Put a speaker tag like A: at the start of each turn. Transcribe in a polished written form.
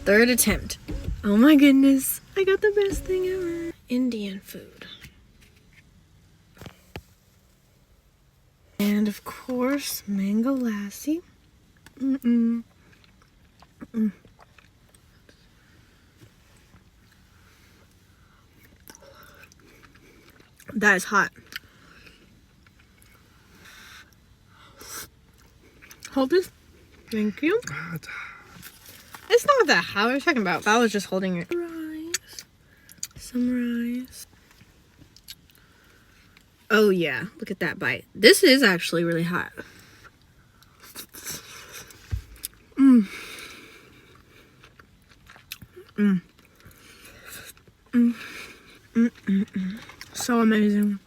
A: Third attempt. Oh my goodness. I got the best thing ever. Indian food. And of course, mango lassi. That is hot. Hold this. Thank you. It's not that hot. What are you talking about? I was just holding it. Rice. Some rice. Oh yeah, look at that bite. This is actually really hot. So amazing.